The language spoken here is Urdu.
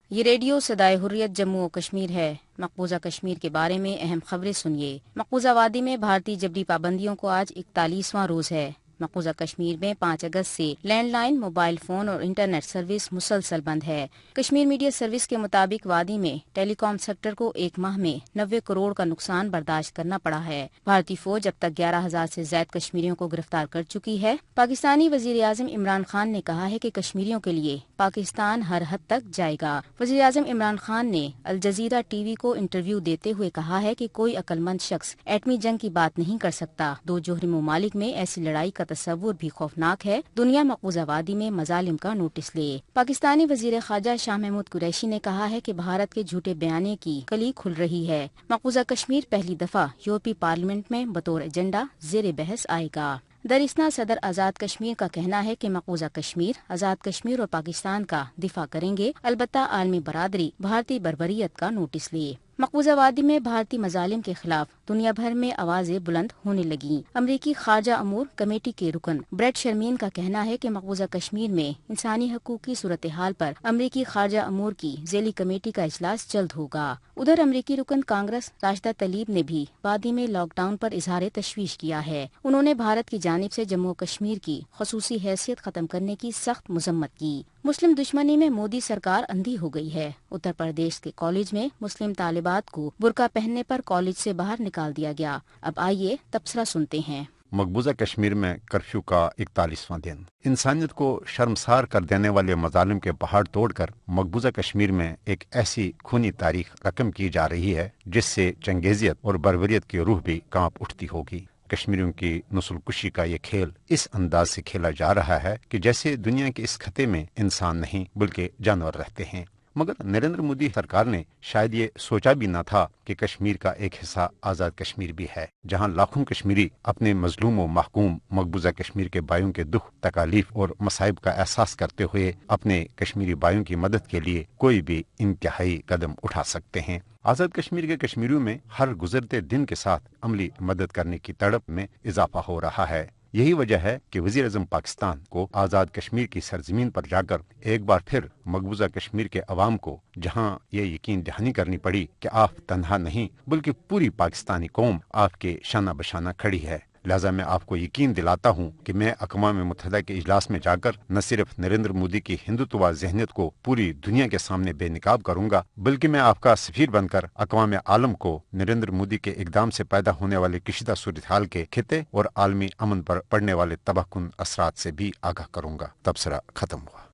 یہ ریڈیو صدائے حریت جموں و کشمیر ہے۔ مقبوضہ کشمیر کے بارے میں اہم خبریں سنیے۔ مقبوضہ وادی میں بھارتی جبری پابندیوں کو آج 41واں روز ہے۔ مقبوضہ کشمیر میں 5 اگست سے لینڈ لائن، موبائل فون اور انٹرنیٹ سروس مسلسل بند ہے۔ کشمیر میڈیا سروس کے مطابق وادی میں ٹیلی کام سیکٹر کو ایک ماہ میں 90 کروڑ کا نقصان برداشت کرنا پڑا ہے۔ بھارتی فوج اب تک 11,000 سے زائد کشمیریوں کو گرفتار کر چکی ہے۔ پاکستانی وزیر اعظم عمران خان نے کہا ہے کہ کشمیریوں کے لیے پاکستان ہر حد تک جائے گا۔ وزیر اعظم عمران خان نے الجزیرہ ٹی وی کو انٹرویو دیتے ہوئے کہا ہے کہ کوئی عقل مند شخص ایٹمی جنگ کی بات نہیں کر سکتا۔ دو جوہری ممالک میں ایسی لڑائی کا تصور بھی خوفناک ہے۔ دنیا مقبوضہ وادی میں مظالم کا نوٹس لے۔ پاکستانی وزیر خارجہ شاہ محمود قریشی نے کہا ہے کہ بھارت کے جھوٹے بیانے کی کلی کھل رہی ہے۔ مقبوضہ کشمیر پہلی دفعہ یورپی پارلیمنٹ میں بطور ایجنڈا زیر بحث آئے گا۔ دراسنا صدر آزاد کشمیر کا کہنا ہے کہ مقبوضہ کشمیر آزاد کشمیر اور پاکستان کا دفاع کریں گے، البتہ عالمی برادری بھارتی بربریت کا نوٹس لے۔ مقبوضہ وادی میں بھارتی مظالم کے خلاف دنیا بھر میں آوازیں بلند ہونے لگیں۔ امریکی خارجہ امور کمیٹی کے رکن بریٹ شرمین کا کہنا ہے کہ مقبوضہ کشمیر میں انسانی حقوق کی صورتحال پر امریکی خارجہ امور کی ذیلی کمیٹی کا اجلاس جلد ہوگا۔ ادھر امریکی رکن کانگریس راشدہ طلیب نے بھی وادی میں لاک ڈاؤن پر اظہار تشویش کیا ہے۔ انہوں نے بھارت کی جانب سے جموں و کشمیر کی خصوصی حیثیت ختم کرنے کی سخت مذمت کی۔ مسلم دشمنی میں مودی سرکار اندھی ہو گئی ہے۔ اتر پردیش کے کالج میں مسلم طالبات کو برقع پہننے پر کالج سے باہر نکال دیا گیا۔ اب آئیے تبصرہ سنتے ہیں۔ مقبوضہ کشمیر میں کرفیو کا 41واں دن۔ انسانیت کو شرمسار کر دینے والے مظالم کے پہاڑ توڑ کر مقبوضہ کشمیر میں ایک ایسی خونی تاریخ رقم کی جا رہی ہے جس سے چنگیزیت اور بربریت کی روح بھی کانپ اٹھتی ہوگی۔ کشمیریوں کی نسل کشی کا یہ کھیل اس انداز سے کھیلا جا رہا ہے کہ جیسے دنیا کے اس خطے میں انسان نہیں بلکہ جانور رہتے ہیں۔ مگر نریندر مودی سرکار نے شاید یہ سوچا بھی نہ تھا کہ کشمیر کا ایک حصہ آزاد کشمیر بھی ہے، جہاں لاکھوں کشمیری اپنے مظلوم و محکوم مقبوضہ کشمیر کے بھائیوں کے دکھ، تکالیف اور مصائب کا احساس کرتے ہوئے اپنے کشمیری بھائیوں کی مدد کے لیے کوئی بھی انتہائی قدم اٹھا سکتے ہیں۔ آزاد کشمیر کے کشمیریوں میں ہر گزرتے دن کے ساتھ عملی مدد کرنے کی تڑپ میں اضافہ ہو رہا ہے۔ یہی وجہ ہے کہ وزیر اعظم پاکستان کو آزاد کشمیر کی سرزمین پر جا کر ایک بار پھر مقبوضہ کشمیر کے عوام کو جہاں یہ یقین دہانی کرنی پڑی کہ آپ تنہا نہیں بلکہ پوری پاکستانی قوم آپ کے شانہ بشانہ کھڑی ہے۔ لہٰذا میں آپ کو یقین دلاتا ہوں کہ میں اقوام متحدہ کے اجلاس میں جا کر نہ صرف نریندر مودی کی ہندوتوا ذہنیت کو پوری دنیا کے سامنے بے نقاب کروں گا، بلکہ میں آپ کا سفیر بن کر اقوام عالم کو نریندر مودی کے اقدام سے پیدا ہونے والے کشیدہ صورتحال کے خطے اور عالمی امن پر پڑنے والے تباہ کن اثرات سے بھی آگاہ کروں گا۔ تبصرہ ختم ہوا۔